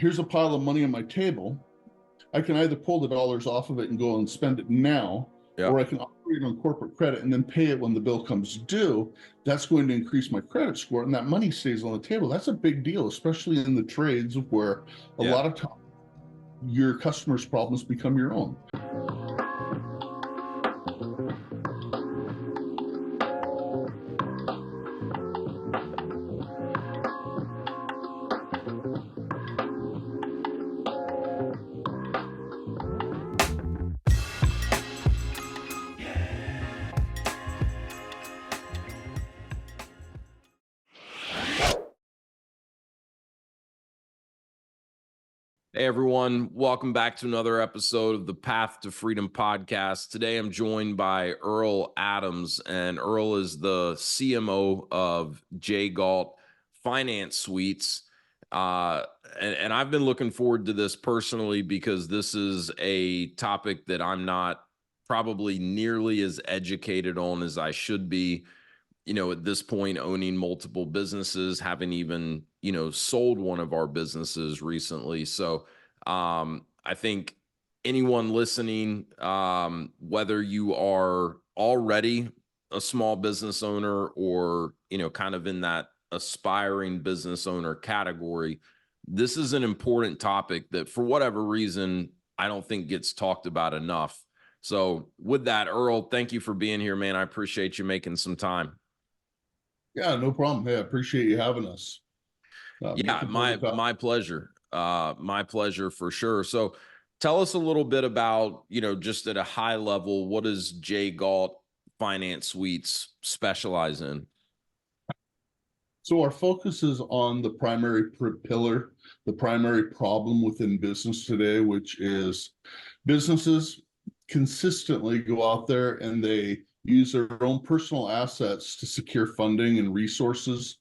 here's a pile of money on my table. I can either pull the dollars off of it and go and spend it now, Yep. or I can operate on corporate credit and then pay it when the bill comes due. That's going to increase my credit score, and that money stays on the table. That's a big deal, especially in the trades where a lot of times your customers' problems become your own. Hey everyone, welcome back to another episode of the Path to Freedom podcast. Today I'm joined by Erle Adams, and Erle is the CMO of J Gault Finance Suites. And I've been looking forward to this personally because this is a topic that I'm not probably nearly as educated on as I should be. At this point, owning multiple businesses, having even, sold one of our businesses recently. So I think anyone listening, whether you are already a small business owner or, kind of in that aspiring business owner category, this is an important topic that for whatever reason, I don't think gets talked about enough. So with that, Erle, thank you for being here, man. I appreciate you making some time. Yeah, no problem. Hey, I appreciate you having us. Yeah, my pleasure. My pleasure for sure. So tell us a little bit about, just at a high level, what does J Gault Finance Suites specialize in? So our focus is on the primary pillar, the primary problem within business today, which is businesses consistently go out there and they use their own personal assets to secure funding and resources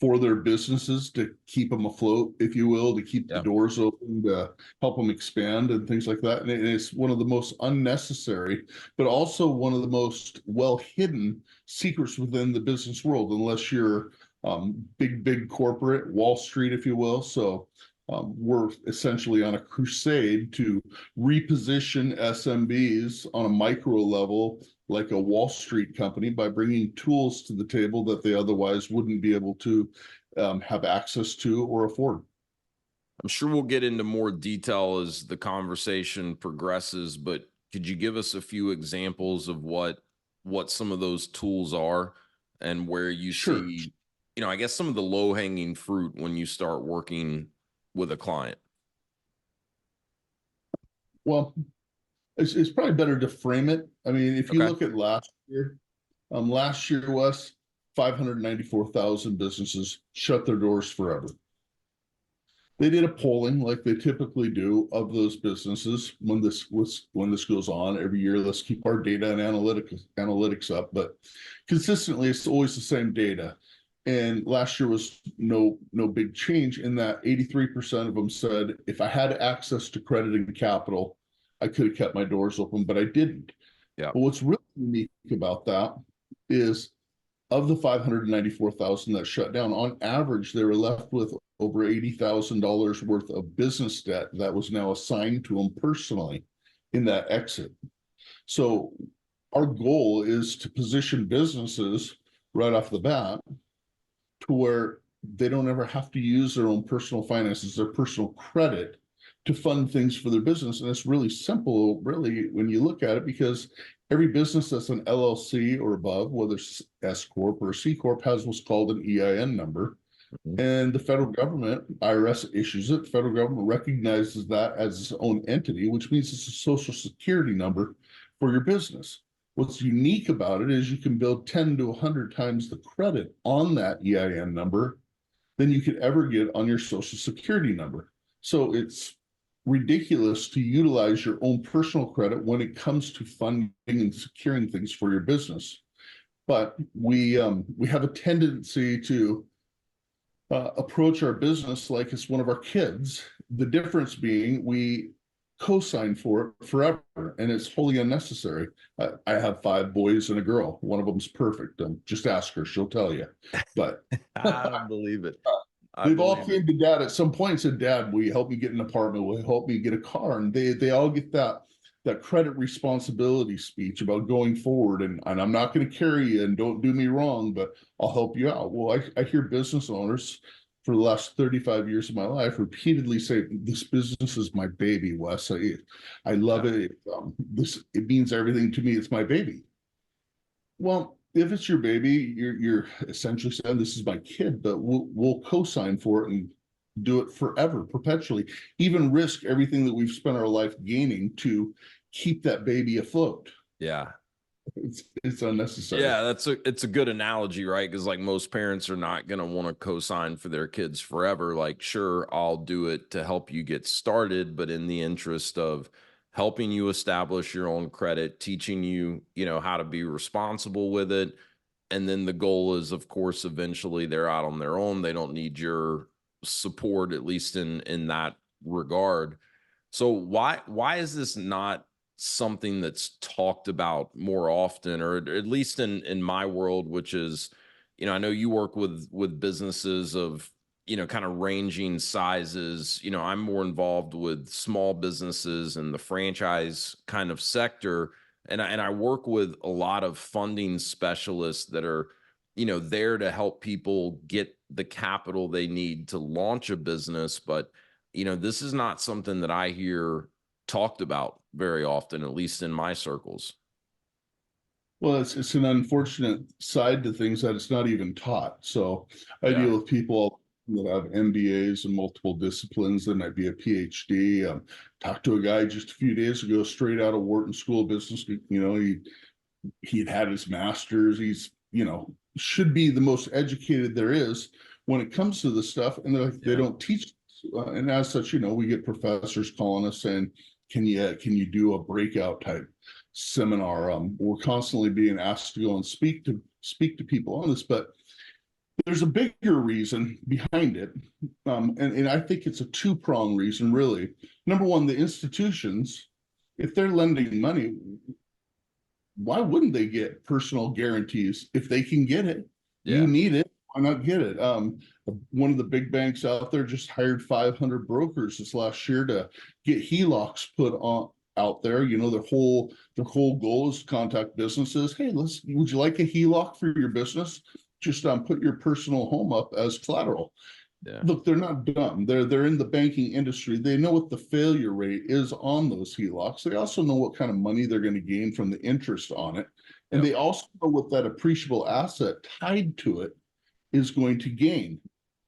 for their businesses to keep them afloat, if you will, to keep the doors open, to help them expand and things like that. And it's one of the most unnecessary, but also one of the most well-hidden secrets within the business world, unless you're big corporate, Wall Street, if you will. So we're essentially on a crusade to reposition SMBs on a micro level like a Wall Street company by bringing tools to the table that they otherwise wouldn't be able to have access to or afford. I'm sure we'll get into more detail as the conversation progresses, but could you give us a few examples of what some of those tools are and where you see, I guess some of the low-hanging fruit when you start working with a client? Well, it's probably better to frame it. I mean, if you look at last year, Wes, 594,000 businesses shut their doors forever. They did a polling like they typically do of those businesses when this goes on every year. Let's keep our data and analytics up, but consistently it's always the same data. And last year was no big change in that 83% of them said, if I had access to credit and capital, I could have kept my doors open, but I didn't. Yeah. But what's really unique about that is of the 594,000 that shut down, on average, they were left with over $80,000 worth of business debt that was now assigned to them personally in that exit. So our goal is to position businesses right off the bat to where they don't ever have to use their own personal finances, their personal credit to fund things for their business. And it's really simple, really, when you look at it, because every business that's an LLC or above, whether it's S Corp or C Corp, has what's called an EIN number. And the federal government, IRS, issues it. The federal government recognizes that as its own entity, which means it's a social security number for your business. What's unique about it is you can build 10 to 100 times the credit on that EIN number than you could ever get on your social security number. So it's ridiculous to utilize your own personal credit when it comes to funding and securing things for your business. But we have a tendency to approach our business like it's one of our kids. The difference being we co-sign for it forever, and it's wholly unnecessary. I have 5 boys and a girl. One of them's perfect. Just ask her; she'll tell you. But I believe it. I They've all believe it. came to dad at some point and said, Dad, will you help me get an apartment? Will you help me get a car? And they all get that credit responsibility speech about going forward. And I'm not going to carry you, and don't do me wrong, but I'll help you out. Well, I hear business owners for the last 35 years of my life repeatedly say, this business is my baby, Wes. I love Yeah. it. It means everything to me. It's my baby. Well, if it's your baby, you're essentially saying, this is my kid, but we'll co-sign for it and do it forever, perpetually, even risk everything that we've spent our life gaining to keep that baby afloat. Yeah. It's unnecessary. Yeah, it's a good analogy, right? Because like most parents are not going to want to co-sign for their kids forever. Like, sure, I'll do it to help you get started, but in the interest of helping you establish your own credit, teaching you, how to be responsible with it. And then the goal is, of course, eventually they're out on their own. They don't need your support, at least in that regard. So why is this not something that's talked about more often, or at least in my world, which is, I know you work with businesses of, kind of ranging sizes. I'm more involved with small businesses and the franchise kind of sector. And I work with a lot of funding specialists that are, there to help people get the capital they need to launch a business. But this is not something that I hear talked about very often, at least in my circles. Well, it's an unfortunate side to things that it's not even taught. So I Yeah. deal with people that have MBAs in multiple disciplines. There might be a PhD. Talked to a guy just a few days ago, straight out of Wharton School of Business. He'd had his master's. He's should be the most educated there is when it comes to this stuff, and they Yeah. don't teach. And as such, we get professors calling us saying, can you do a breakout type seminar? We're constantly being asked to go and speak to people on this, but there's a bigger reason behind it. And I think it's a two-pronged reason, really. Number one, the institutions, if they're lending money, why wouldn't they get personal guarantees if they can get it? You Yeah. need it, why not get it? One of the big banks out there just hired 500 brokers this last year to get HELOCs put on out there. Their whole goal is to contact businesses. Hey, would you like a HELOC for your business? Just put your personal home up as collateral. Yeah. Look, they're not dumb. They're in the banking industry. They know what the failure rate is on those HELOCs. They also know what kind of money they're going to gain from the interest on it. And Yep. they also know what that appreciable asset tied to it is going to gain.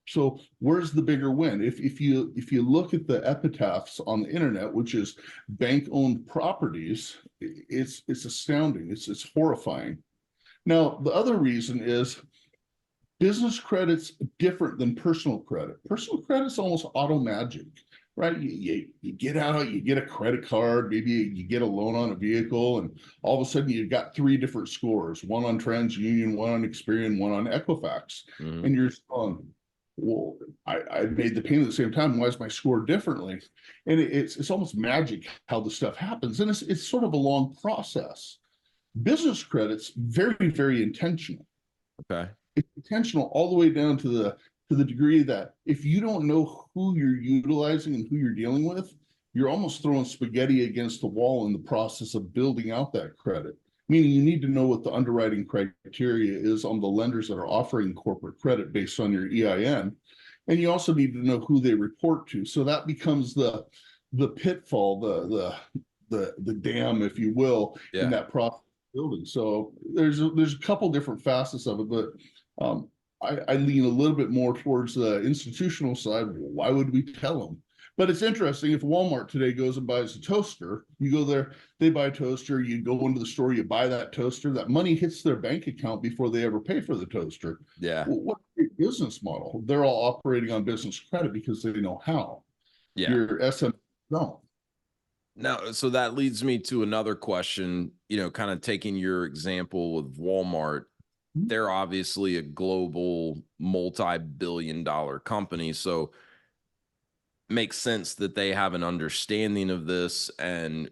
So where's the bigger win? If you look at the epitaphs on the internet, which is bank-owned properties, it's astounding. It's horrifying. Now, the other reason is business credit's different than personal credit. Personal credit's almost auto magic, right? You get out, you get a credit card, maybe you get a loan on a vehicle, and all of a sudden you've got three different scores: one on TransUnion, one on Experian, one on Equifax. Mhm. And you're going, well, I made the payment at the same time. Why is my score differently? And it's almost magic how the stuff happens. And it's sort of a long process. Business credit's very, very intentional. Okay. It's intentional all the way down to the degree that if you don't know who you're utilizing and who you're dealing with, you're almost throwing spaghetti against the wall in the process of building out that credit. Meaning you need to know what the underwriting criteria is on the lenders that are offering corporate credit based on your EIN. And you also need to know who they report to. So that becomes the pitfall, the dam, if you will, in Yeah. that process building. So there's a couple different facets of it, but I lean a little bit more towards the institutional side. Why would we tell them? But it's interesting, if Walmart today goes and buys a toaster, you go there, they buy a toaster, you go into the store, you buy that toaster, that money hits their bank account before they ever pay for the toaster. Yeah. Well, what a great business model. They're all operating on business credit because they know how. Yeah. Your SMEs don't. Now, so that leads me to another question, kind of taking your example with Walmart. They're obviously a global multi-billion-dollar company. So makes sense that they have an understanding of this and,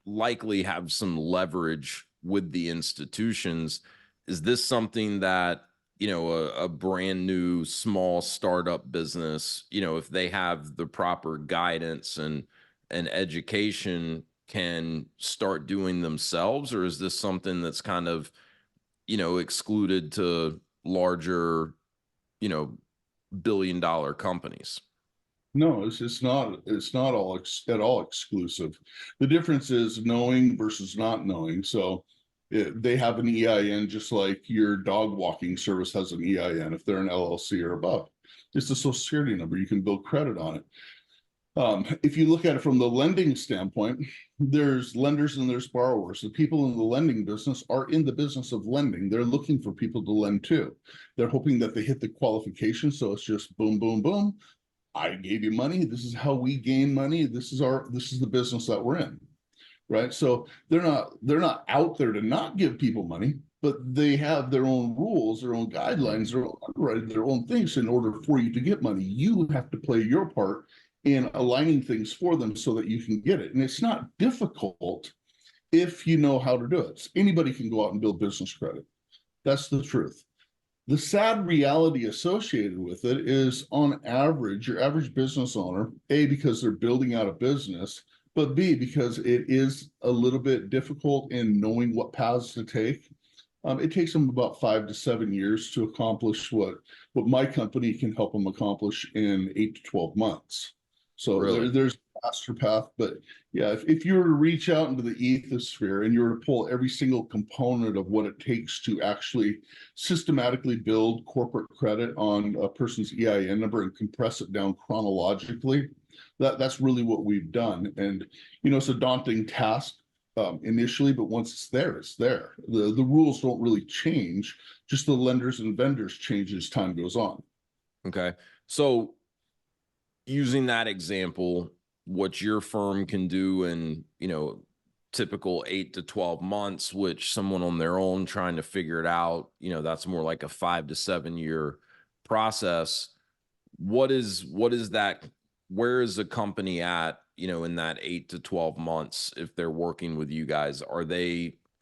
likely have some leverage with the institutions. Is this something that, a brand new small startup business, if they have the proper guidance and education, can start doing themselves? Or is this something that's kind of, excluded to larger, you know, billion-dollar companies? No, it's not at all exclusive. The difference is knowing versus not knowing. So they have an EIN just like your dog walking service has an EIN if they're an LLC or above. It's a social security number. You can build credit on it. If you look at it from the lending standpoint, there's lenders and there's borrowers. The people in the lending business are in the business of lending. They're looking for people to lend to. They're hoping that they hit the qualifications. So it's just boom, boom, boom. I gave you money. This is how we gain money. This is the business that we're in, right? So they're not out there to not give people money, but they have their own rules, their own guidelines, their own underwriting, their own things. In order for you to get money, you have to play your part in aligning things for them so that you can get it. And it's not difficult if you know how to do it. Anybody can go out and build business credit. That's the truth. The sad reality associated with it is, on average, your average business owner, A, because they're building out a business, but B, because it is a little bit difficult in knowing what paths to take. It takes them about 5 to 7 years to accomplish what my company can help them accomplish in 8 to 12 months. So Really? there's a faster path. But yeah, if you were to reach out into the ethosphere and you were to pull every single component of what it takes to actually systematically build corporate credit on a person's EIN number and compress it down chronologically, that's really what we've done. And, it's a daunting task initially, but once it's there, it's there. The rules don't really change, just the lenders and vendors change as time goes on. Okay. So using that example, what your firm can do in, typical 8 to 12 months, which someone on their own trying to figure it out, that's more like a 5 to 7 year process. What is that? Where is the company at, in that 8 to 12 months? If they're working with you guys,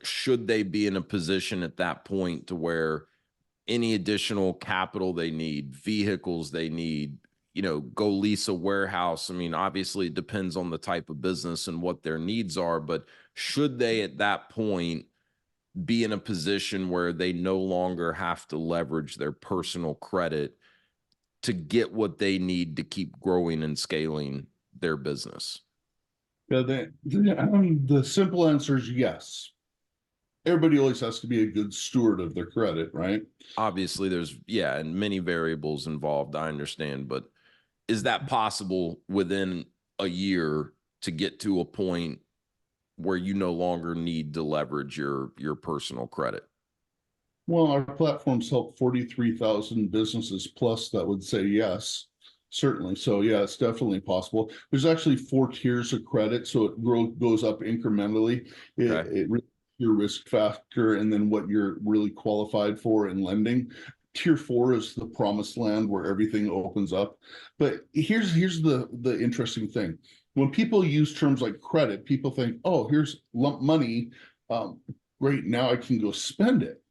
should they be in a position at that point to where any additional capital they need, vehicles they need, go lease a warehouse? I mean, obviously it depends on the type of business and what their needs are, but should they at that point be in a position where they no longer have to leverage their personal credit to get what they need to keep growing and scaling their business? Yeah, the simple answer is yes. Everybody always has to be a good steward of their credit, right? Obviously there's, and many variables involved, I understand, but is that possible within a year to get to a point where you no longer need to leverage your personal credit? Well, our platforms help 43,000 businesses plus that would say yes, certainly. So yeah, it's definitely possible. There's actually 4 tiers of credit, so it goes up incrementally. Okay. It really your risk factor and then what you're really qualified for in lending. Tier 4 is the promised land where everything opens up. But here's the interesting thing. When people use terms like credit, people think, oh, here's lump money. Great, now I can go spend it.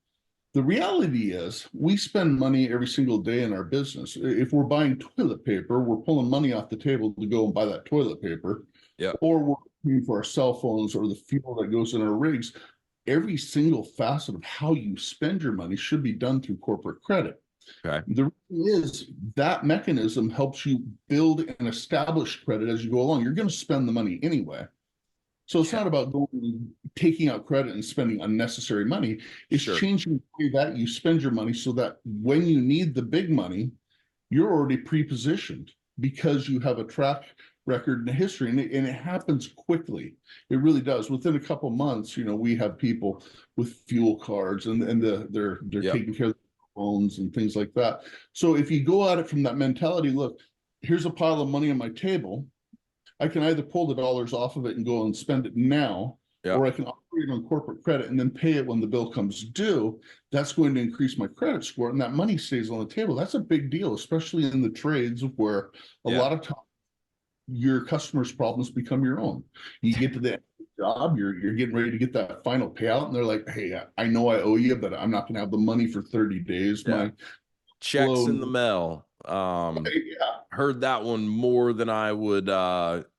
The reality is we spend money every single day in our business. If we're buying toilet paper, we're pulling money off the table to go and buy that toilet paper. Yeah. Or we're paying for our cell phones or the fuel that goes in our rigs. Every single facet of how you spend your money should be done through corporate credit. Okay. The reason is that mechanism helps you build and establish credit as you go along. You're going to spend the money anyway. So it's not about taking out credit and spending unnecessary money. It's changing the way that you spend your money so that when you need the big money, you're already pre-positioned because you have a track record and a history, and it happens quickly. It really does. Within a couple of months, we have people with fuel cards and they're taking care of their phones and things like that. So if you go at it from that mentality, look, here's a pile of money on my table. I can either pull the dollars off of it and go and spend it now, or I can operate on corporate credit and then pay it when the bill comes due. That's going to increase my credit score, and that money stays on the table. That's a big deal, especially in the trades where a lot of times your customers' problems become your own. You get to the end of job, you're getting ready to get that final payout, and they're like, "Hey, I know I owe you, but I'm not going to have the money for 30 days." Yeah. My Checks in the flow, mail. yeah, Heard that one more than I would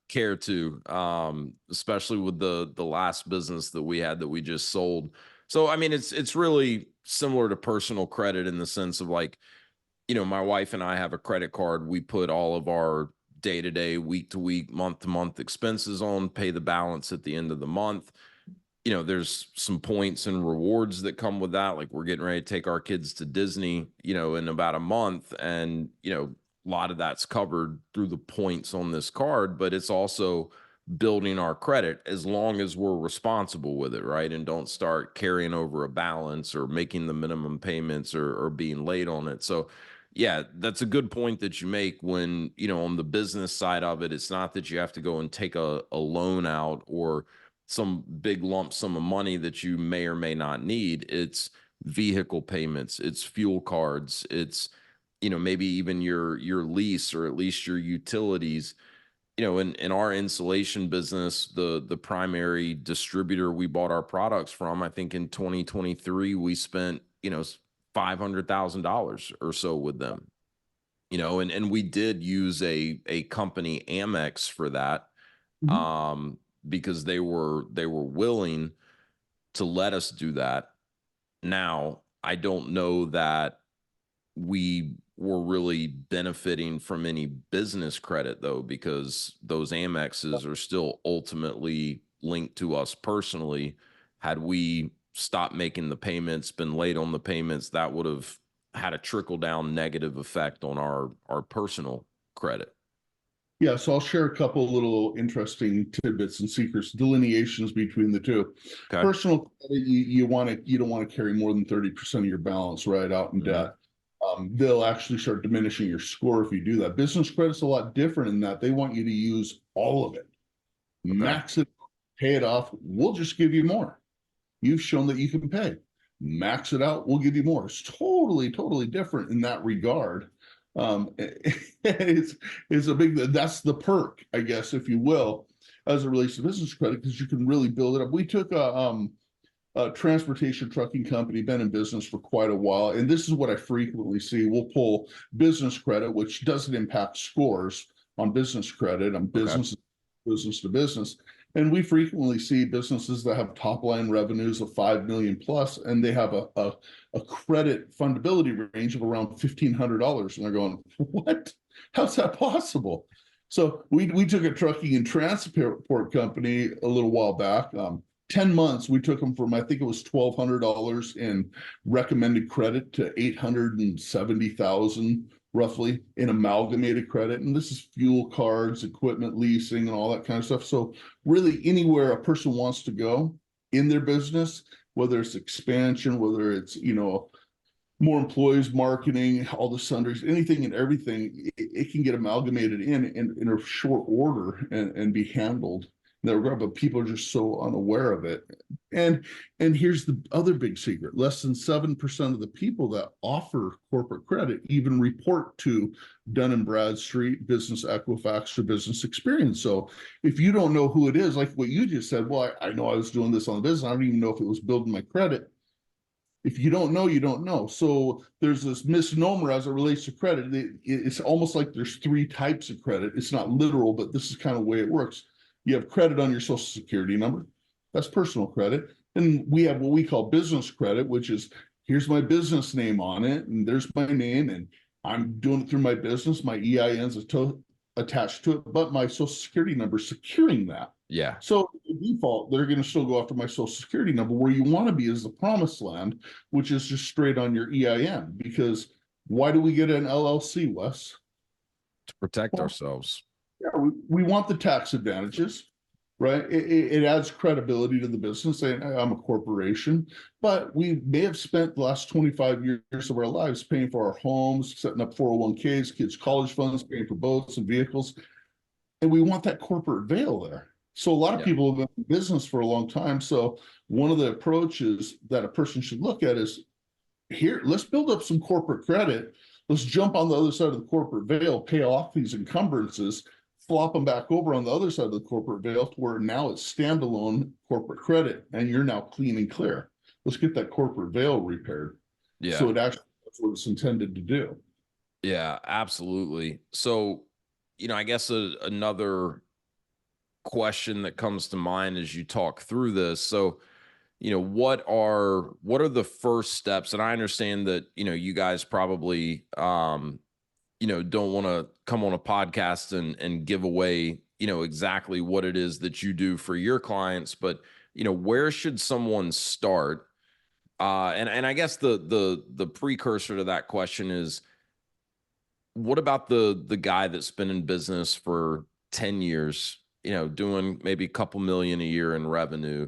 care to, especially with the last business that we had that we just sold. So I mean, it's really similar to personal credit in the sense of like, my wife and I have a credit card. We put all of our day-to-day, week-to-week, month-to-month expenses on, pay the balance at the end of the month. There's some points and rewards that come with that. Like we're getting ready to take our kids to Disney, in about a month. And, a lot of that's covered through the points on this card, but it's also building our credit as long as we're responsible with it, right? And don't start carrying over a balance or making the minimum payments or being late on it. So yeah, that's a good point that you make when, on the business side of it, it's not that you have to go and take a loan out or some big lump sum of money that you may or may not need. It's vehicle payments, it's fuel cards, it's maybe even your lease or at least your utilities. In our insulation business, the primary distributor we bought our products from, I think in 2023 we spent $500,000 or so with them. And we did use a company Amex for that, mhm. because they were willing to let us do that. Now, I don't know that we were really benefiting from any business credit though, because those Amexes are still ultimately linked to us personally. Had we stopped making the payments, been late on the payments, that would have had a trickle down negative effect on our personal credit. Yeah, so I'll share a couple little interesting tidbits and secrets, delineations between the two. Okay. Personal credit, you don't want to carry more than 30% of your balance right out in debt. They'll actually start diminishing your score if you do that. Business credit's a lot different in that they want you to use all of it, Okay. max it, pay it off. We'll just give you more. You've shown that you can pay. Max it out, we'll give you more. It's totally different in that regard. It's a big, that's the perk, I guess, if you will, as it relates to business credit, because you can really build it up. We took a transportation trucking company, been in business for quite a while, and this is what I frequently see. We'll pull business credit, which doesn't impact scores on business credit, on Okay. business to business. And we frequently see businesses that have top line revenues of 5 million plus, and they have a credit fundability range of around $1,500. And they're going, what? How's that possible? So we took a trucking and transport company a little while back. 10 months, we took them from, I think it was $1,200 in recommended credit to 870,000 roughly in amalgamated credit. And this is fuel cards, equipment leasing, and all that kind of stuff. So really anywhere a person wants to go in their business, whether it's expansion, whether it's, more employees, marketing, all the sundries, anything and everything, it can get amalgamated in a short order and be handled. But people are just so unaware of it. And here's the other big secret: less than 7% of the people that offer corporate credit even report to Dun & Bradstreet, Business Equifax, or Business Experience. So if you don't know who it is, like what you just said, well, I know I was doing this on the business, I don't even know if it was building my credit. If you don't know, you don't know. So there's this misnomer as it relates to credit. It's almost like there's three types of credit. It's not literal, but this is kind of the way it works. You have credit on your social security number. That's personal credit. And we have what we call business credit, which is here's my business name on it, and there's my name, and I'm doing it through my business. My EIN's attached to it, but my social security number is securing that. Yeah. So by default, they're going to still go after my social security number. Where you want to be is the promised land, which is just straight on your EIN. Because why do we get an LLC, Wes? To protect ourselves. Yeah, we want the tax advantages, right? It adds credibility to the business, saying I'm a corporation, but we may have spent the last 25 years of our lives paying for our homes, setting up 401ks, kids' college funds, paying for boats and vehicles, and we want that corporate veil there. So a lot of people have been in business for a long time. So one of the approaches that a person should look at is, here, let's build up some corporate credit. Let's jump on the other side of the corporate veil, pay off these encumbrances, flop them back over on the other side of the corporate veil to where now it's standalone corporate credit and you're now clean and clear. Let's get that corporate veil repaired. Yeah. So it actually that's what it's intended to do. Yeah, absolutely. So, I guess another question that comes to mind as you talk through this. So, what are the first steps? And I understand that, you guys probably don't want to come on a podcast and give away, exactly what it is that you do for your clients, but where should someone start? And I guess the precursor to that question is, what about the guy that's been in business for 10 years, doing maybe a couple million a year in revenue?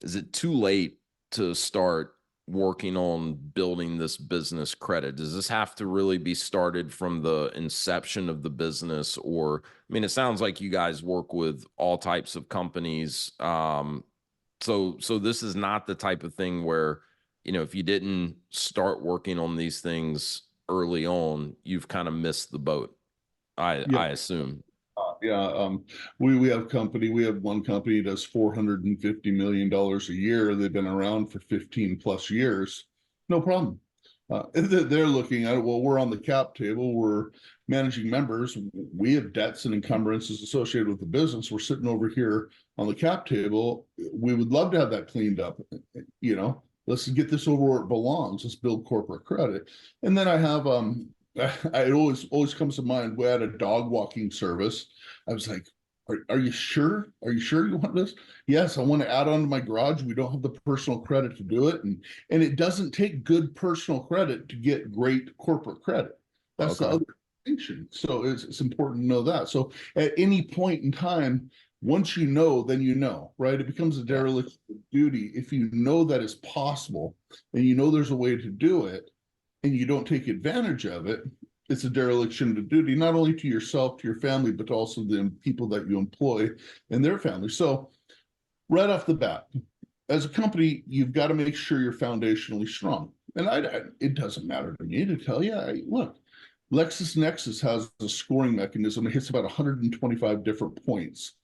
Is it too late to start working on building this business credit? Does this have to really be started from the inception of the business? Or, I mean, it sounds like you guys work with all types of companies. So this is not the type of thing where, if you didn't start working on these things early on, you've kind of missed the boat, Yeah. I assume. Yeah. We have one company does $450 million a year. They've been around for 15 plus years. No problem. They're looking at it. Well, we're on the cap table. We're managing members. We have debts and encumbrances associated with the business. We're sitting over here on the cap table. We would love to have that cleaned up. Let's get this over where it belongs. Let's build corporate credit. And then I have it always comes to mind. We had a dog walking service. I was like, are you sure? Are you sure you want this? Yes, I want to add on to my garage. We don't have the personal credit to do it. And it doesn't take good personal credit to get great corporate credit. That's the other distinction. So it's important to know that. So at any point in time, once you know, then you know, right? It becomes a dereliction of duty. If you know that it's possible and you know there's a way to do it and you don't take advantage of it, it's a dereliction of duty, not only to yourself, to your family, but also the people that you employ and their family. So right off the bat, as a company, you've got to make sure you're foundationally strong. And it doesn't matter to me to tell you, look, LexisNexis has a scoring mechanism. It hits about 125 different points.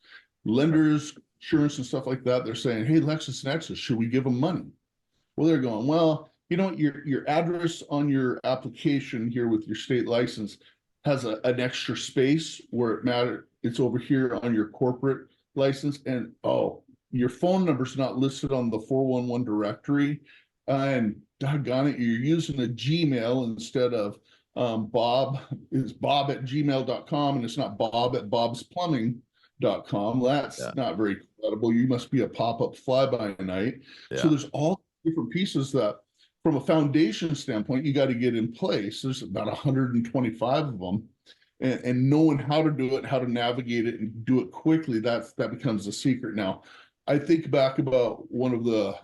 Lenders, insurance and stuff like that, they're saying, hey, LexisNexis, should we give them money? Well, they're going, well, your address on your application here with your state license has an extra space where it matters. It's over here on your corporate license. And your phone number's not listed on the 411 directory. And doggone it, you're using a Gmail instead of Bob is bob@gmail.com and it's not bob@bobsplumbing.com. That's not very credible. You must be a pop-up fly-by-night. So there's all different pieces that from a foundation standpoint, you got to get in place. There's about 125 of them, and knowing how to do it, how to navigate it, and do it quickly. That becomes the secret. Now, I think back about one of the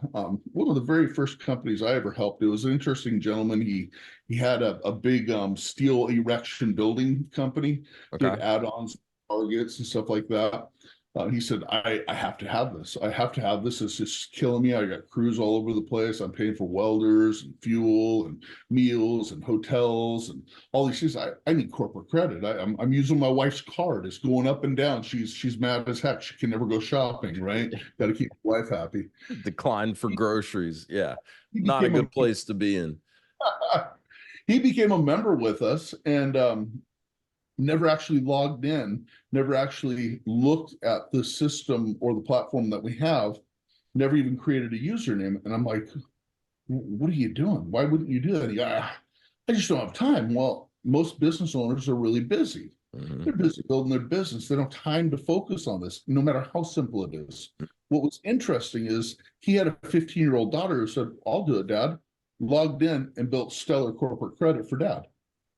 very first companies I ever helped. It was an interesting gentleman. He had a big steel erection building company, did add-ons, targets, and stuff like that. He said, I have to have this. I have to have this. It's just killing me. I got crews all over the place. I'm paying for welders and fuel and meals and hotels and all these things. I need corporate credit. I'm using my wife's card. It's going up and down. She's mad as heck. She can never go shopping, right? Got to keep my wife happy. Decline for groceries. Yeah. Not a good place to be in. He became a member with us and never actually logged in, never actually looked at the system or the platform that we have, never even created a username. And I'm like, what are you doing? Why wouldn't you do that? I just don't have time. Well, most business owners are really busy. They're busy building their business. They don't have time to focus on this, no matter how simple it is. What was interesting is he had a 15-year-old daughter who said, I'll do it, Dad. Logged in and built stellar corporate credit for Dad.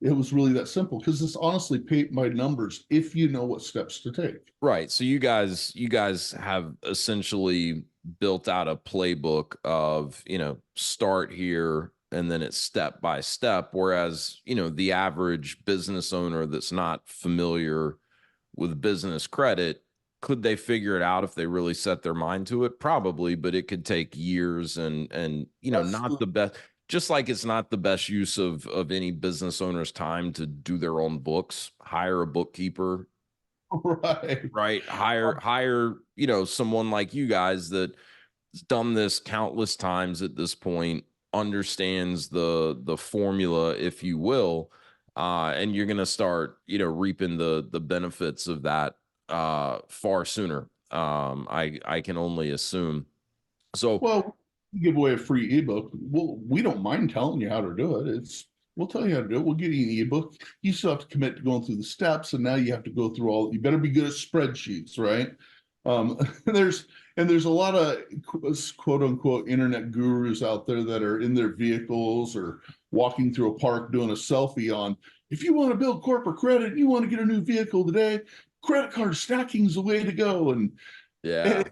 It was really that simple because this honestly paid my numbers if you know what steps to take. Right. So you guys have essentially built out a playbook of, start here and then it's step by step. Whereas, the average business owner that's not familiar with business credit, could they figure it out if they really set their mind to it? Probably, but it could take years and not the best. Just like it's not the best use of any business owner's time to do their own books, hire a bookkeeper, Right. right? Hire, someone like you guys that's done this countless times at this point, understands the formula, if you will, and you're gonna start, reaping the benefits of that far sooner. I can only assume. So Well, we give away a free ebook. Well, we don't mind telling you how to do it. We'll tell you how to do it. We'll give you an ebook. You still have to commit to going through the steps, and now you have to go through you better be good at spreadsheets, right? Um, there's a lot of quote unquote internet gurus out there that are in their vehicles or walking through a park doing a selfie on, if you want to build corporate credit, you want to get a new vehicle today, credit card stacking is the way to go. And yeah,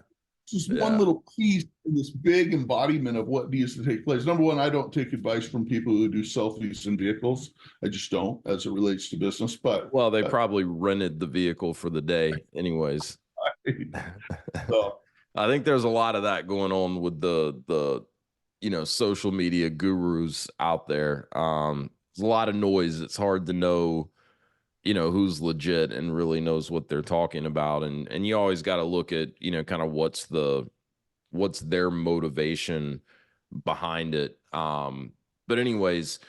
just one yeah. little piece in this big embodiment of what needs to take place. Number one, I don't take advice from people who do selfies in vehicles. I just don't, as it relates to business. But Well, they probably rented the vehicle for the day anyways. so, I think there's a lot of that going on with the social media gurus out there. There's a lot of noise. It's hard to know, who's legit and really knows what they're talking about. And you always got to look at, kind of what's their motivation behind it. But anyways,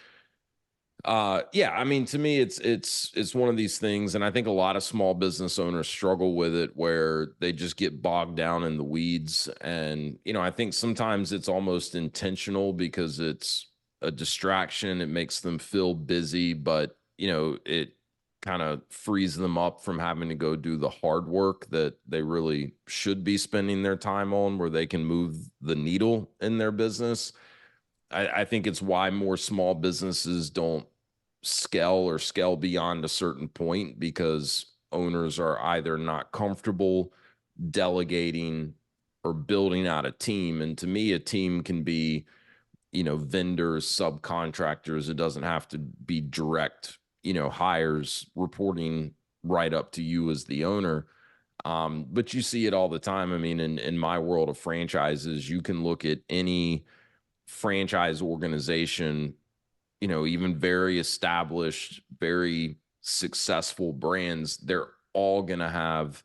yeah, I mean, to me, it's one of these things, and I think a lot of small business owners struggle with it, where they just get bogged down in the weeds. And I think sometimes it's almost intentional because it's a distraction. It makes them feel busy, but it kind of frees them up from having to go do the hard work that they really should be spending their time on, where they can move the needle in their business. I think it's why more small businesses don't scale beyond a certain point, because owners are either not comfortable delegating or building out a team. And to me, a team can be, vendors, subcontractors. It doesn't have to be direct, hires reporting right up to you as the owner. But you see it all the time. I mean, in my world of franchises, you can look at any franchise organization, even very established, very successful brands, they're all going to have,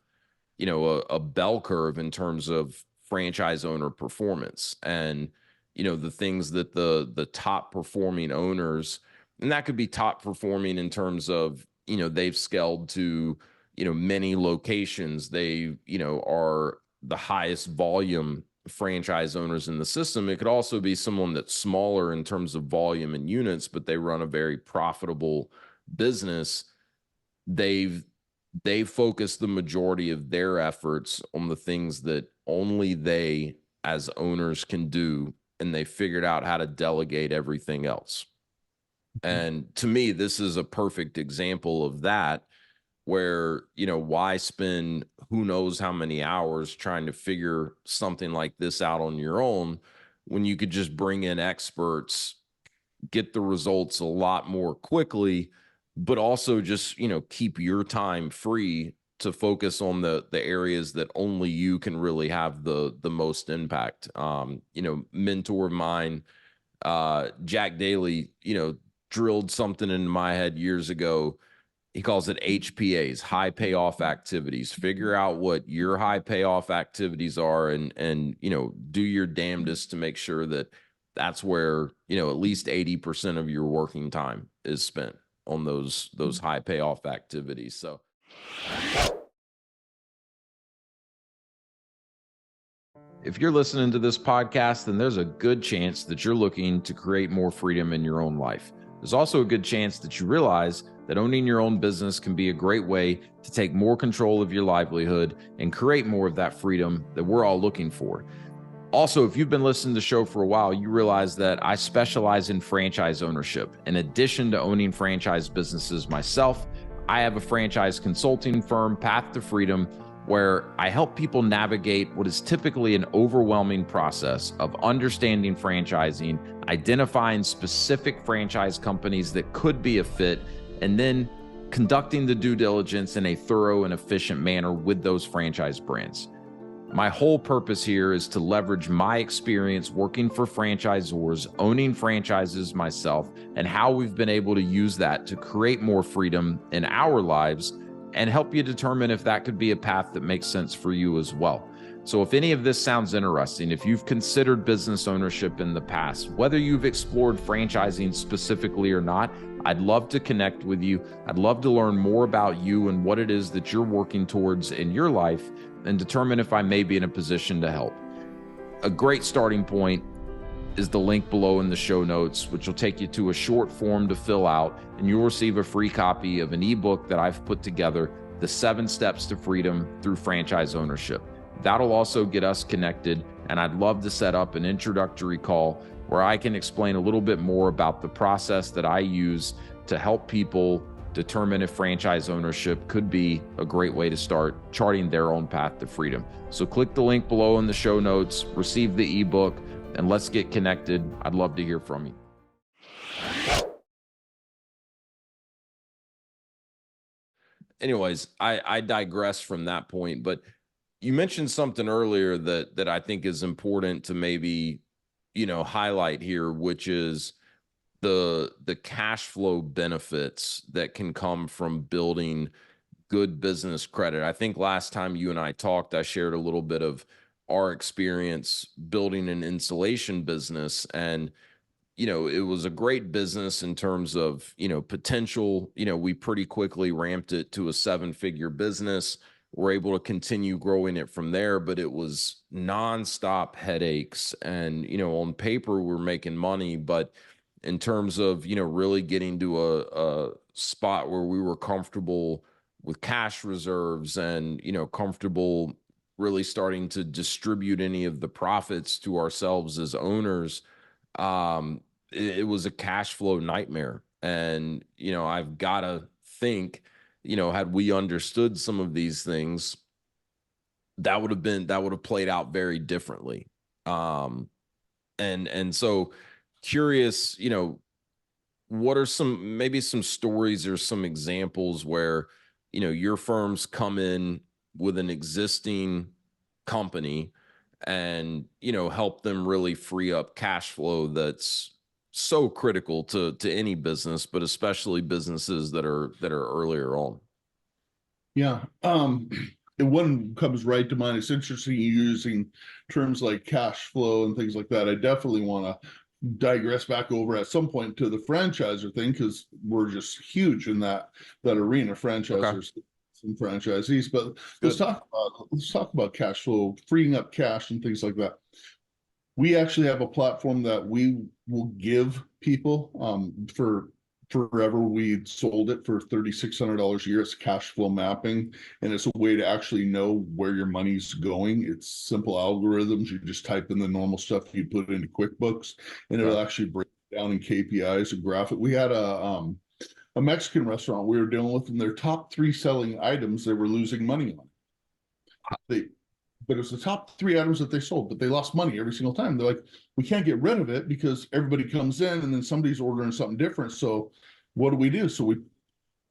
a bell curve in terms of franchise owner performance. And, the things that the top performing owners, and that could be top performing in terms of, they've scaled to, many locations. They, are the highest volume franchise owners in the system. It could also be someone that's smaller in terms of volume and units, but they run a very profitable business. They focus the majority of their efforts on the things that only they as owners can do, and they figured out how to delegate everything else. And to me, this is a perfect example of that, where, why spend who knows how many hours trying to figure something like this out on your own, when you could just bring in experts, get the results a lot more quickly, but also just, keep your time free to focus on the areas that only you can really have the most impact. Mentor of mine, Jack Daly, drilled something into my head years ago. He calls it HPAs, high payoff activities. Figure out what your high payoff activities are, and do your damnedest to make sure that that's where, at least 80% of your working time is spent on those high payoff activities. So if you're listening to this podcast, then there's a good chance that you're looking to create more freedom in your own life. There's also a good chance that you realize that owning your own business can be a great way to take more control of your livelihood and create more of that freedom that we're all looking for. Also, if you've been listening to the show for a while, you realize that I specialize in franchise ownership. In addition to owning franchise businesses myself, I have a franchise consulting firm, Path to Freedom, where I help people navigate what is typically an overwhelming process of understanding franchising, identifying specific franchise companies that could be a fit, and then conducting the due diligence in a thorough and efficient manner with those franchise brands. My whole purpose here is to leverage my experience working for franchisors, owning franchises myself, and how we've been able to use that to create more freedom in our lives and help you determine if that could be a path that makes sense for you as well. So if any of this sounds interesting, if you've considered business ownership in the past, whether you've explored franchising specifically or not, I'd love to connect with you. I'd love to learn more about you and what it is that you're working towards in your life and determine if I may be in a position to help. A great starting point is the link below in the show notes, which will take you to a short form to fill out, and you'll receive a free copy of an ebook that I've put together, The 7 Steps to Freedom Through Franchise Ownership. That'll also get us connected, and I'd love to set up an introductory call where I can explain a little bit more about the process that I use to help people determine if franchise ownership could be a great way to start charting their own path to freedom. So click the link below in the show notes, receive the ebook, and let's get connected. I'd love to hear from you. Anyways, I digress from that point, but you mentioned something earlier that I think is important to maybe, highlight here, which is the cash flow benefits that can come from building good business credit. I think last time you and I talked, I shared a little bit of our experience building an insulation business, and it was a great business in terms of, potential. We pretty quickly ramped it to a 7-figure business. We're able to continue growing it from there, but it was nonstop headaches. And, on paper, we're making money, but in terms of, really getting to a spot where we were comfortable with cash reserves and, comfortable really starting to distribute any of the profits to ourselves as owners, it was a cash flow nightmare. And, I've got to think, had we understood some of these things, that would have played out very differently. And so curious, what are maybe some stories or some examples where, your firms come in with an existing company and, help them really free up cash flow that's so critical to any business, but especially businesses that are earlier on. Yeah. And one comes right to mind. It's interesting using terms like cash flow and things like that. I definitely want to digress back over at some point to the franchisor thing, because we're just huge in that arena, franchisors and franchisees. But let's talk about cash flow, freeing up cash and things like that. We actually have a platform that we will give people for forever. We sold it for $3,600 a year. It's cash flow mapping, and it's a way to actually know where your money's going. It's simple algorithms. You just type in the normal stuff you put into QuickBooks, and it'll actually break down in KPIs and graph it. We had a Mexican restaurant we were dealing with, and their top 3 selling items they were losing money on. But it was the top 3 items that they sold, but they lost money every single time. They're like, we can't get rid of it because everybody comes in and then somebody's ordering something different. So what do? So we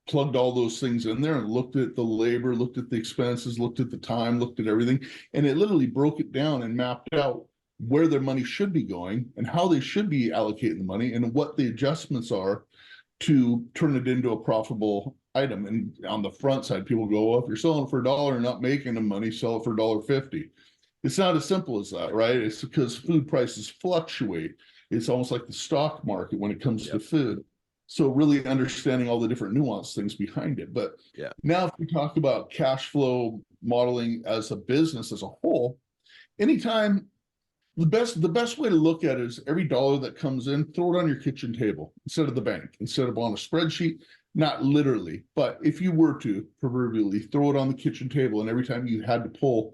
plugged all those things in there and looked at the labor, looked at the expenses, looked at the time, looked at everything. And it literally broke it down and mapped out where their money should be going and how they should be allocating the money and what the adjustments are to turn it into a profitable item. And on the front side, people go, well, if you're selling it for $1 and not making the money, sell it for $1.50. It's not as simple as that, right? It's because food prices fluctuate. It's almost like the stock market when it comes to food. So really understanding all the different nuanced things behind it. But now if we talk about cash flow modeling as a business as a whole, anytime the best way to look at it is every dollar that comes in, throw it on your kitchen table instead of the bank, instead of on a spreadsheet. Not literally, but if you were to proverbially throw it on the kitchen table, and every time you had to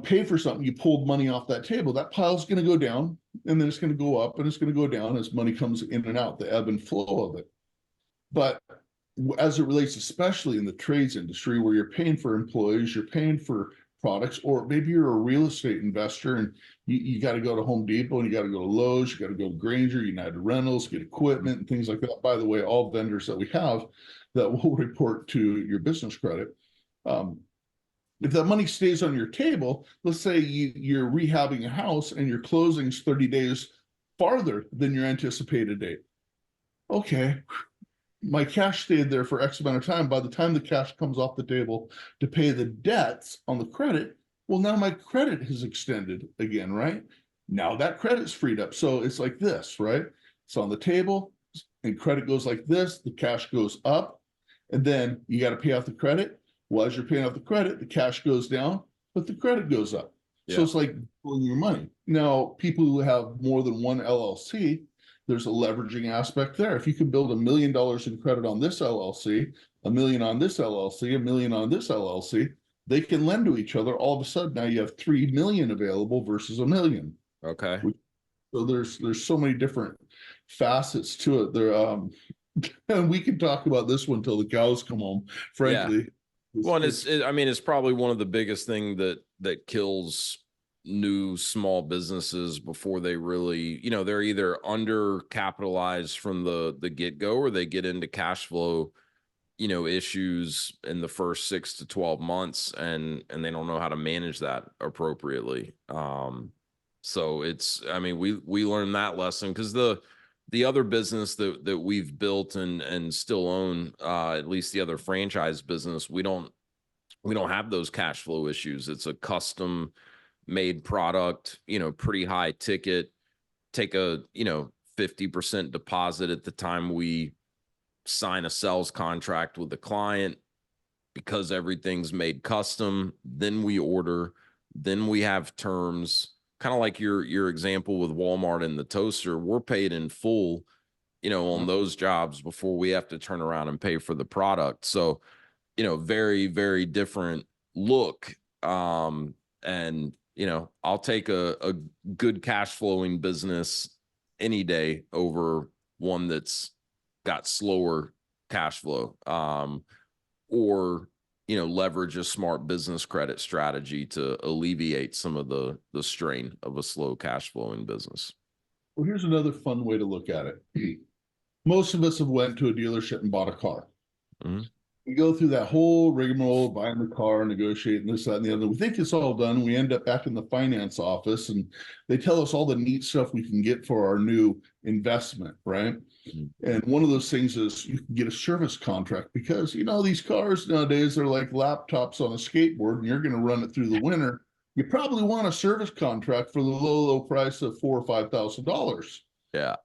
pay for something, you pulled money off that table, that pile's going to go down, and then it's going to go up, and it's going to go down as money comes in and out, the ebb and flow of it. But as it relates, especially in the trades industry, where you're paying for employees, you're paying for products, or maybe you're a real estate investor and you got to go to Home Depot and you got to go to Lowe's, you got to go to Granger, United Rentals, get equipment and things like that. By the way, all vendors that we have that will report to your business credit. If that money stays on your table, let's say you're rehabbing a house and your closing's 30 days farther than your anticipated date. Okay, my cash stayed there for X amount of time. By the time the cash comes off the table to pay the debts on the credit, well, now my credit has extended again, right? Now that credit's freed up. So it's like this, right? It's on the table and credit goes like this, the cash goes up, and then you got to pay off the credit. Well, as you're paying off the credit, the cash goes down, but the credit goes up. So it's like pulling your money. Now, people who have more than one LLC, there's a leveraging aspect there. If you can build $1 million in credit on this LLC, $1 million on this LLC, $1 million on this LLC, they can lend to each other. All of a sudden, now you have 3 million available versus $1 million. Okay. So there's so many different facets to it. There, and we can talk about this one till the cows come home. Frankly, well, and it's probably one of the biggest thing that kills new small businesses before they really, they're either under capitalized from the get-go, or they get into cash flow, issues in the first 6 to 12 months, and they don't know how to manage that appropriately. So we learned that lesson, because the other business that we've built and still own, at least the other franchise business, we don't have those cash flow issues. It's a custom made product, pretty high ticket, take a 50% deposit at the time we sign a sales contract with the client, because everything's made custom. Then we order, then we have terms, kind of like your example with Walmart and the toaster. We're paid in full, on those jobs before we have to turn around and pay for the product. So, very, very different look. And I'll take a good cash flowing business any day over one that's got slower cash flow, or leverage a smart business credit strategy to alleviate some of the strain of a slow cash flowing business. Well, here's another fun way to look at it. Most of us have went to a dealership and bought a car. Mm-hmm. We go through that whole rigmarole, buying the car, negotiating this, that, and the other. We think it's all done. We end up back in the finance office, and they tell us all the neat stuff we can get for our new investment, right? Mm-hmm. And one of those things is you can get a service contract, because, these cars nowadays are like laptops on a skateboard, and you're going to run it through the winter. You probably want a service contract for the low price of $4,000 or $5,000. Yeah.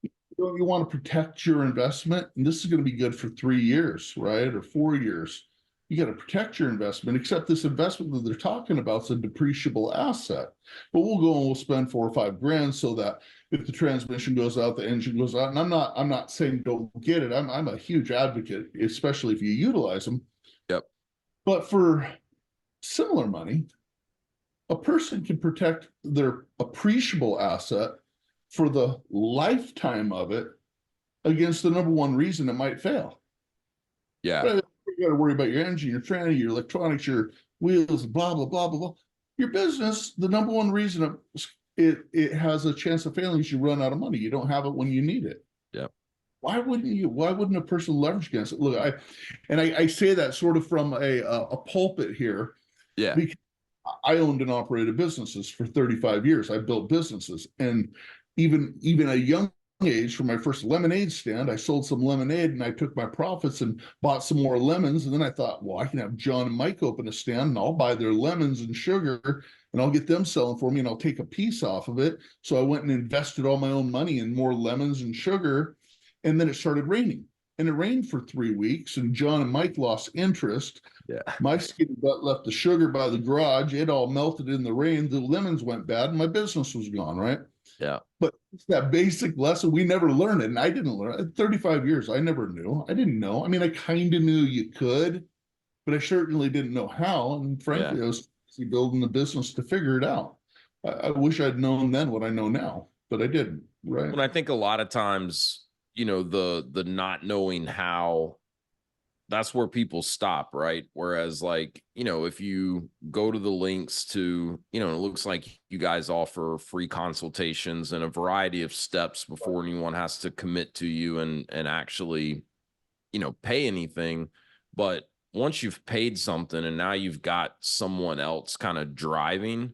You want to protect your investment, and this is going to be good for 3 years, right? Or 4 years. You got to protect your investment, except this investment that they're talking about is a depreciable asset. But we'll go and we'll spend $4 or $5 grand, so that if the transmission goes out, the engine goes out. And I'm not saying don't get it. I'm a huge advocate, especially if you utilize them. Yep. But for similar money, a person can protect their appreciable asset for the lifetime of it against the number one reason it might fail. Yeah. Right? You got to worry about your engine, your tranny, your electronics, your wheels, blah, blah, blah, blah, blah. Your business, the number one reason it has a chance of failing is you run out of money. You don't have it when you need it. Yeah. Why wouldn't a person leverage against it? Look, I say that sort of from a pulpit here. Yeah. Because I owned and operated businesses for 35 years. I built businesses, and even at a young age, for my first lemonade stand, I sold some lemonade, and I took my profits and bought some more lemons. And then I thought, well, I can have John and Mike open a stand, and I'll buy their lemons and sugar, and I'll get them selling for me, and I'll take a piece off of it. So I went and invested all my own money in more lemons and sugar. And then it started raining, and it rained for 3 weeks, and John and Mike lost interest. Yeah. My skinny butt left the sugar by the garage. It all melted in the rain. The lemons went bad, and my business was gone, right? Yeah. But it's that basic lesson. We never learned it, and I didn't learn it. 35 years, I never knew. I didn't know. I mean, I kind of knew you could, but I certainly didn't know how. And frankly, I was building the business to figure it out. I wish I'd known then what I know now, but I didn't, right? And I think a lot of times, the not knowing how, that's where people stop, right? Whereas, like, if you go to the links to, it looks like you guys offer free consultations and a variety of steps before anyone has to commit to you and actually, pay anything. But once you've paid something and now you've got someone else kind of driving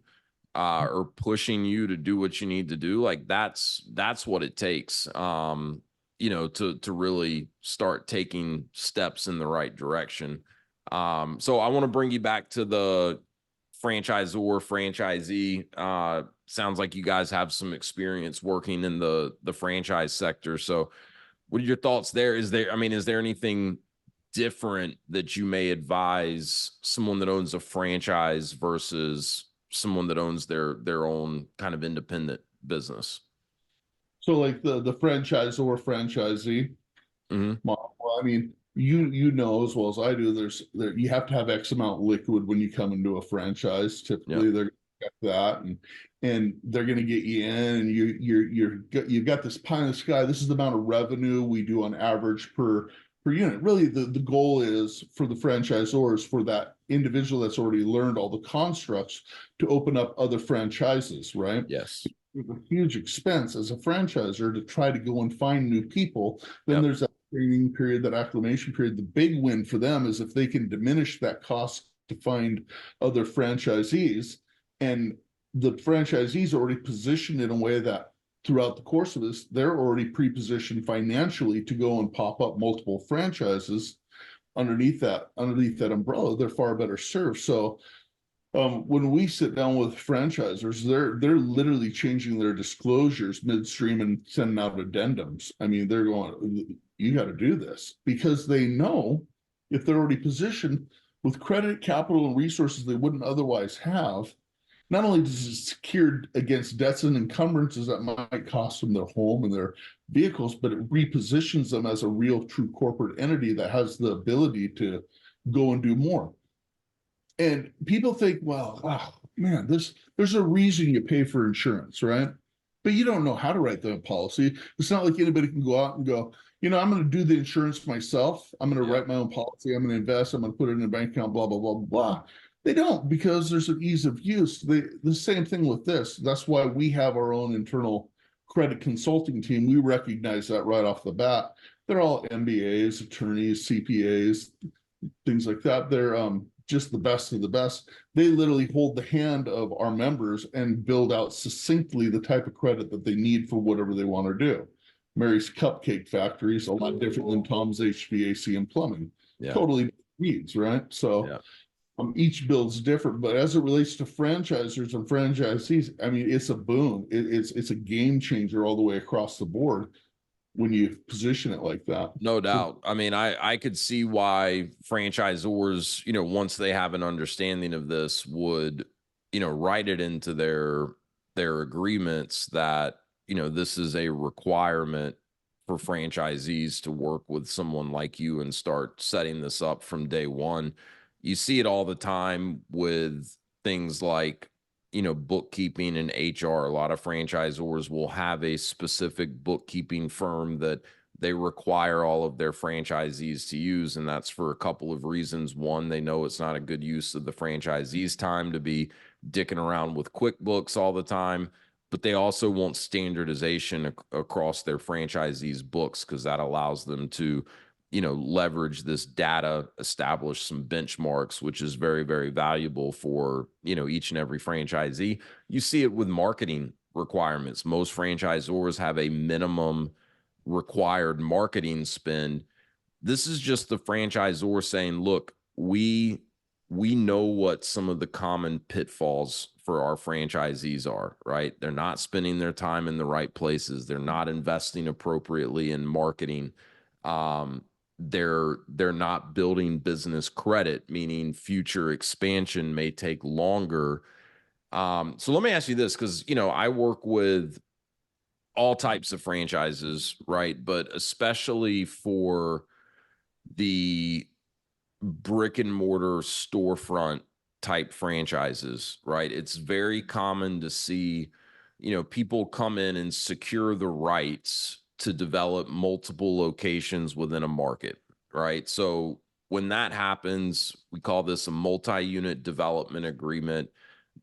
or pushing you to do what you need to do, like that's what it takes. to really start taking steps in the right direction. So I want to bring you back to the franchisor, franchisee. Sounds like you guys have some experience working in the franchise sector. So what are your thoughts there? Is there anything different that you may advise someone that owns a franchise versus someone that owns their own kind of independent business? So like the franchisor or franchisee Hmm. model, well, I mean, you know as well as I do, you have to have X amount liquid when you come into a franchise. Yeah. Typically, they're going to get that, and they're going to get you in, and you've got this pie in the sky. This is the amount of revenue we do on average per unit. Really, the goal is for the franchisors, for that individual that's already learned all the constructs, to open up other franchises, right? Yes. A huge expense as a franchisor to try to go and find new people. Then there's that training period, that acclimation period. The big win for them is if they can diminish that cost to find other franchisees, and the franchisees are already positioned in a way that throughout the course of this, they're already pre-positioned financially to go and pop up multiple franchises underneath that umbrella. They're far better served. So when we sit down with franchisors, they're literally changing their disclosures midstream and sending out addendums. I mean, they're going, you got to do this, because they know if they're already positioned with credit, capital, and resources they wouldn't otherwise have. Not only does it secure against debts and encumbrances that might cost them their home and their vehicles, but it repositions them as a real, true corporate entity that has the ability to go and do more. And people think, well, oh, man, there's a reason you pay for insurance, right? But you don't know how to write the policy. It's not like anybody can go out and go, I'm going to do the insurance myself. I'm going to write my own policy. I'm going to invest. I'm going to put it in a bank account, blah, blah, blah, blah. They don't, because there's an ease of use. The same thing with this. That's why we have our own internal credit consulting team. We recognize that right off the bat. They're all MBAs, attorneys, CPAs, things like that. They're just the best of the best. They literally hold the hand of our members and build out succinctly the type of credit that they need for whatever they want to do. Mary's Cupcake Factory is a lot different than Tom's HVAC and plumbing. Yeah. Totally needs, right? So each build's different, but as it relates to franchisors and franchisees, I mean, it's a boom. It's a game changer all the way across the board when you position it like that. No doubt. I mean, I could see why franchisors, once they have an understanding of this, would, write it into their agreements that, this is a requirement for franchisees to work with someone like you and start setting this up from day one. You see it all the time with things like, bookkeeping and HR. A lot of franchisors will have a specific bookkeeping firm that they require all of their franchisees to use. And that's for a couple of reasons. One, they know it's not a good use of the franchisee's time to be dicking around with QuickBooks all the time, but they also want standardization across their franchisees' books, because that allows them to, leverage this data, establish some benchmarks, which is very, very valuable for, each and every franchisee. You see it with marketing requirements. Most franchisors have a minimum required marketing spend. This is just the franchisor saying, look, we know what some of the common pitfalls for our franchisees are, right? They're not spending their time in the right places. They're not investing appropriately in marketing. They're not building business credit, meaning future expansion may take longer. So let me ask you this, because, I work with all types of franchises, right? But especially for the brick and mortar storefront type franchises, right? It's very common to see, people come in and secure the rights to develop multiple locations within a market, right? So when that happens, we call this a multi-unit development agreement.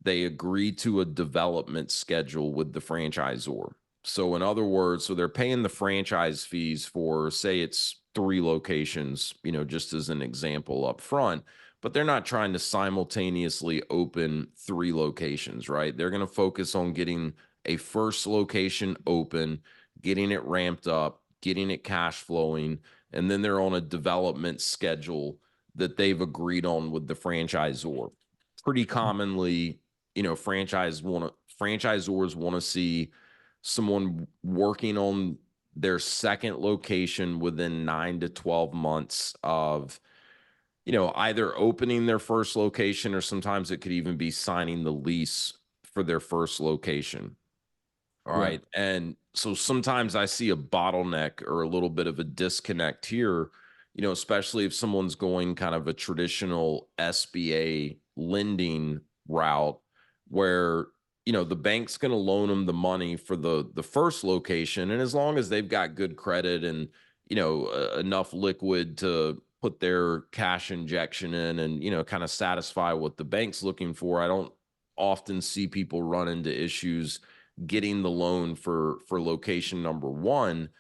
They agree to a development schedule with the franchisor. So in other words, so they're paying the franchise fees for, say it's 3 locations, just as an example up front, but they're not trying to simultaneously open 3 locations, right? They're going to focus on getting a first location open, getting it ramped up, getting it cash flowing, and then they're on a development schedule that they've agreed on with the franchisor. Pretty commonly, franchisors want to see someone working on their second location within 9 to 12 months of, either opening their first location, or sometimes it could even be signing the lease for their first location. All Right. right. And so sometimes I see a bottleneck or a little bit of a disconnect here, especially if someone's going kind of a traditional SBA lending route where, the bank's going to loan them the money for the first location. And as long as they've got good credit and, enough liquid to put their cash injection in and, kind of satisfy what the bank's looking for, I don't often see people run into issues getting the loan for location number one.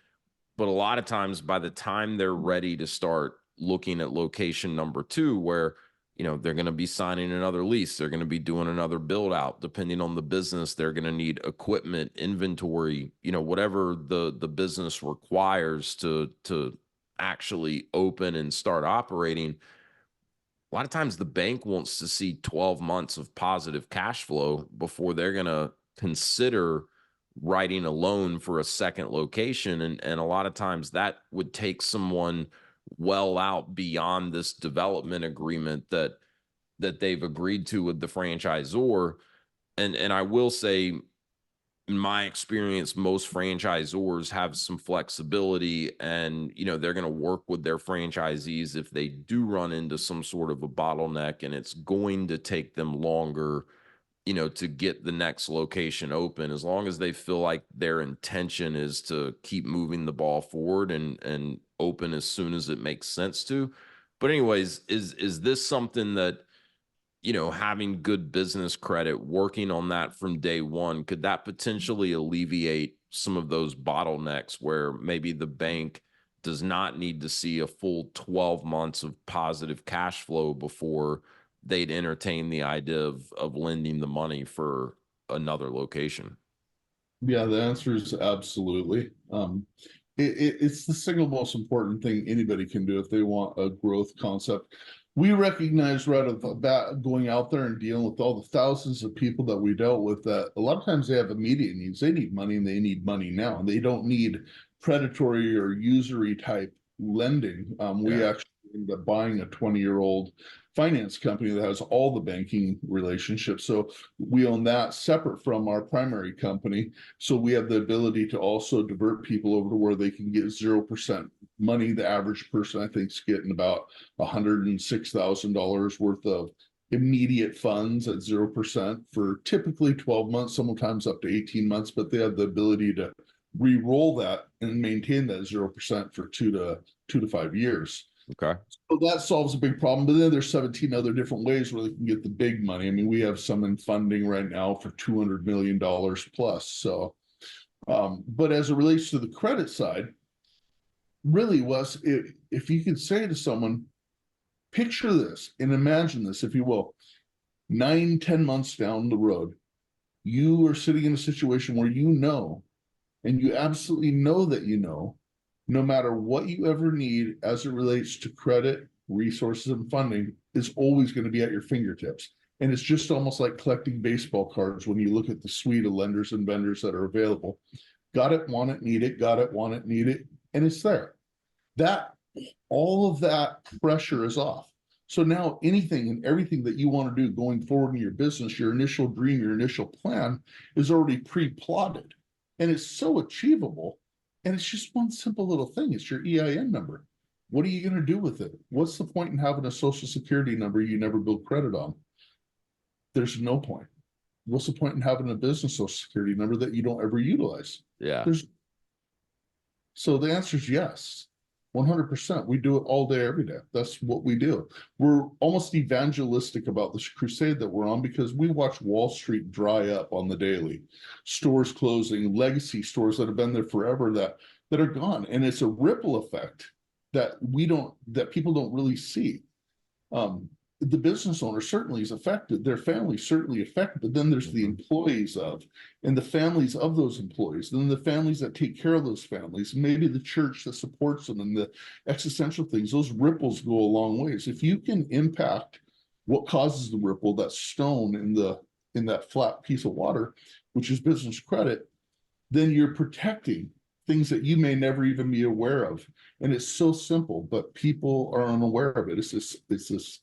But a lot of times by the time they're ready to start looking at location number two, where they're going to be signing another lease, they're going to be doing another build out, depending on the business, they're going to need equipment, inventory, whatever the business requires to actually open and start operating. A lot of times the bank wants to see 12 months of positive cash flow before they're going to consider writing a loan for a second location. And a lot of times that would take someone well out beyond this development agreement that they've agreed to with the franchisor. And I will say, in my experience, most franchisors have some flexibility, and they're going to work with their franchisees if they do run into some sort of a bottleneck and it's going to take them longer to get the next location open, as long as they feel like their intention is to keep moving the ball forward and open as soon as it makes sense to. But anyways, is this something that, having good business credit, working on that from day one, could that potentially alleviate some of those bottlenecks where maybe the bank does not need to see a full 12 months of positive cash flow before they'd entertain the idea of lending the money for another location? Yeah, the answer is absolutely. It's the single most important thing anybody can do if they want a growth concept. We recognize right off the bat, going out there and dealing with all the thousands of people that we dealt with, that a lot of times they have immediate needs. They need money, and they need money now. And they don't need predatory or usury type lending. We Yeah. actually ended up buying a 20-year-old finance company that has all the banking relationships. So we own that separate from our primary company. So we have the ability to also divert people over to where they can get 0% money. The average person, I think, is getting about $106,000 worth of immediate funds at 0% for typically 12 months, sometimes up to 18 months, but they have the ability to re-roll that and maintain that 0% for 2 to 5 years. Okay. So that solves a big problem. But then there's 17 other different ways where they can get the big money. I mean, we have some in funding right now for $200 million plus. So, but as it relates to the credit side, really, Wes, if you could say to someone, picture this and imagine this, if you will, 9, 10 months down the road, you are sitting in a situation where and you absolutely know that no matter what you ever need as it relates to credit, resources, and funding, is always going to be at your fingertips. And it's just almost like collecting baseball cards when you look at the suite of lenders and vendors that are available. Got it, want it, need it, got it, want it, need it, and it's there. All of that pressure is off. So now anything and everything that you want to do going forward in your business, your initial dream, your initial plan, is already pre-plotted. And it's so achievable. And it's just one simple little thing. It's your EIN number. What are you going to do with it? What's the point in having a social security number you never build credit on? There's no point. What's the point in having a business social security number that you don't ever utilize? Yeah. So the answer is yes. 100%. We do it all day, every day. That's what we do. We're almost evangelistic about this crusade that we're on, because we watch Wall Street dry up on the daily. Stores closing, legacy stores that have been there forever that are gone. And it's a ripple effect that people don't really see. the business owner certainly is affected, their family certainly affected, but then there's the employees of, and the families of those employees, then the families that take care of those families, maybe the church that supports them, and the existential things. Those ripples go a long ways. If you can impact what causes the ripple, that stone in that flat piece of water, which is business credit, then you're protecting things that you may never even be aware of. And it's so simple, but people are unaware of it. It's this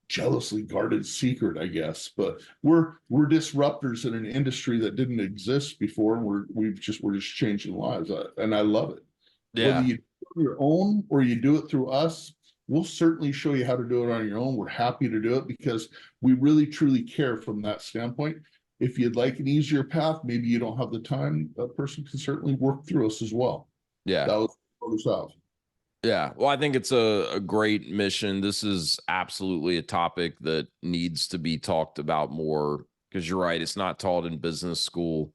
jealously guarded secret, I guess. But we're disruptors in an industry that didn't exist before, and we're just changing lives, and I love it. Whether Yeah. you do it on your own or you do it through us, we'll certainly show you how to do it on your own. We're happy to do it because we really truly care from that standpoint. If you'd like an easier path, maybe you don't have the time, a person can certainly work through us as well. Yeah. That was others have. Yeah. Well, I think it's a great mission. This is absolutely a topic that needs to be talked about more because you're right. It's not taught in business school.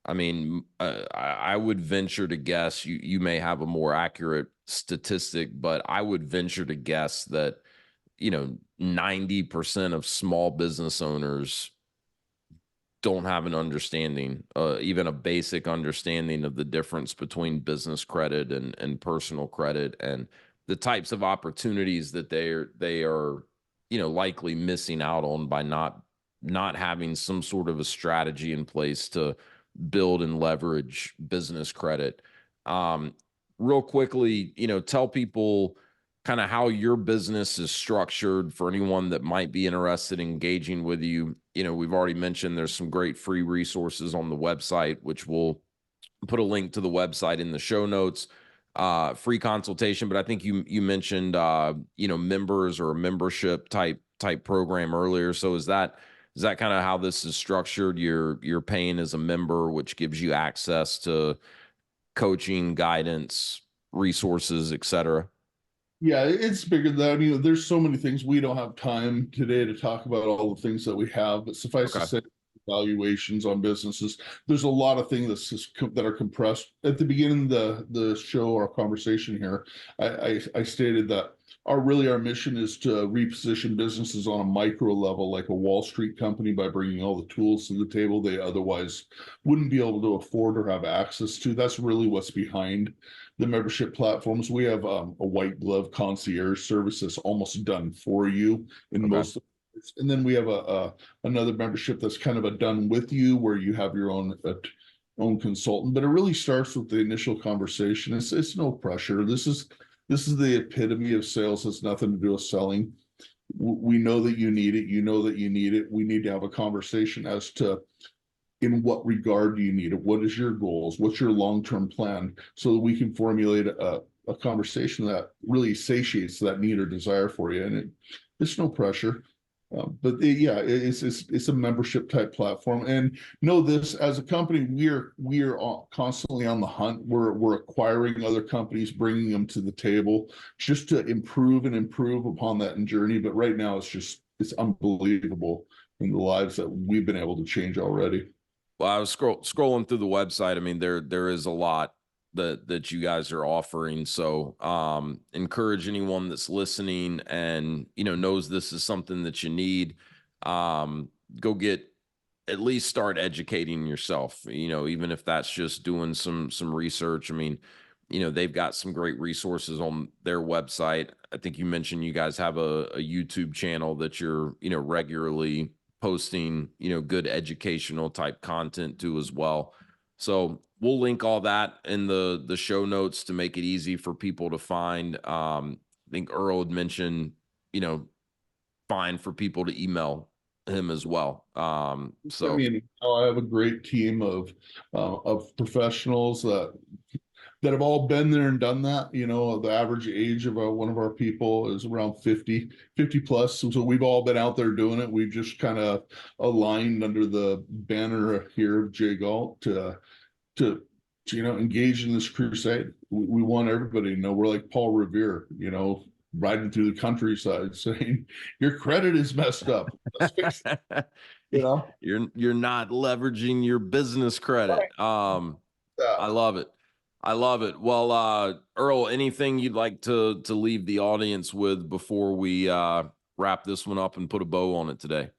I mean, I would venture to guess you may have a more accurate statistic, but I would venture to guess that, 90% of small business owners don't have an understanding, even a basic understanding of the difference between business credit and personal credit and the types of opportunities that they are, likely missing out on by not having some sort of a strategy in place to build and leverage business credit. Real quickly, tell people kind of how your business is structured for anyone that might be interested in engaging with you. We've already mentioned there's some great free resources on the website, which we'll put a link to the website in the show notes, free consultation. But I think you mentioned, members or a membership type program earlier. So is that kind of how this is structured? You're paying as a member, which gives you access to coaching, guidance, resources, et cetera. Yeah, it's bigger than that. There's so many things. We don't have time today to talk about all the things that we have, but suffice to Okay. say, valuations on businesses. There's a lot of things that are compressed. At the beginning of the show, our conversation here, I stated that our mission is to reposition businesses on a micro level, like a Wall Street company, by bringing all the tools to the table they otherwise wouldn't be able to afford or have access to. That's really what's behind the membership platforms. We have a white glove concierge service that's almost done for you in Okay. most of it. And then we have another membership that's kind of a done with you, where you have your own consultant. But it really starts with the initial conversation. It's no pressure. This is the epitome of sales. It's nothing to do with selling. We know that you need it. You know that you need it. We need to have a conversation as to, in what regard do you need it? What is your goals? What's your long-term plan? So that we can formulate a conversation that really satiates that need or desire for you. And it's no pressure. It's a membership type platform. And know this, as a company, we are constantly on the hunt. We're acquiring other companies, bringing them to the table just to improve upon that journey. But right now, it's unbelievable in the lives that we've been able to change already. Well, I was scrolling through the website. I mean, there is a lot that you guys are offering. So encourage anyone that's listening and knows this is something that you need. Go at least start educating yourself. Even if that's just doing some research. I mean, they've got some great resources on their website. I think you mentioned you guys have a YouTube channel that you're regularly posting good educational type content to as well. So we'll link all that in the show notes to make it easy for people to find. I think Erle had mentioned fine for people to email him as well. I have a great team of professionals that have all been there and done that. The average age of one of our people is around 50 plus. So we've all been out there doing it. We've just kind of aligned under the banner here of J Gault to engage in this crusade. We want everybody to know we're like Paul Revere, riding through the countryside saying, your credit is messed up. Let's fix it. You're not leveraging your business credit. Yeah. I love it. I love it. Well, Erle, anything you'd like to leave the audience with before we wrap wrap this one up and put a bow on it today?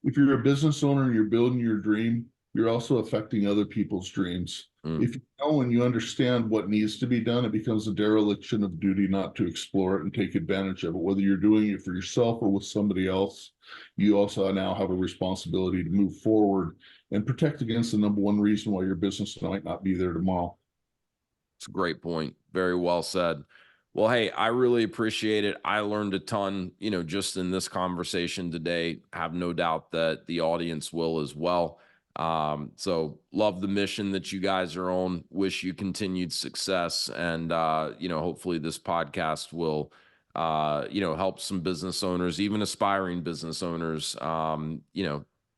If you're a business owner and you're building your dream, you're also affecting other people's dreams. If you know and you understand what needs to be done, it becomes a dereliction of duty not to explore it and take advantage of it. Whether you're doing it for yourself or with somebody else, you also now have a responsibility to move forward and protect against the number one reason why your business might not be there tomorrow. It's a great point. Very well said. Well, hey, I really appreciate it. I learned a ton, just in this conversation today. I have no doubt that the audience will as well. So love the mission that you guys are on. Wish you continued success. And, hopefully this podcast will, help some business owners, even aspiring business owners,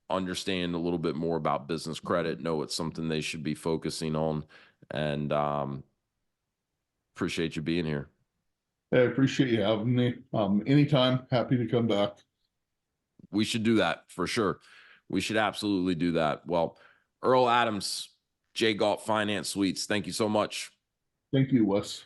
understand a little bit more about business credit, know it's something they should be focusing on. And appreciate you being here. I appreciate you having me. Anytime, happy to come back. We should do that for sure. We should absolutely do that. Well, Erle Adams, J. Gault Finance Suites, thank you so much. Thank you, Wes.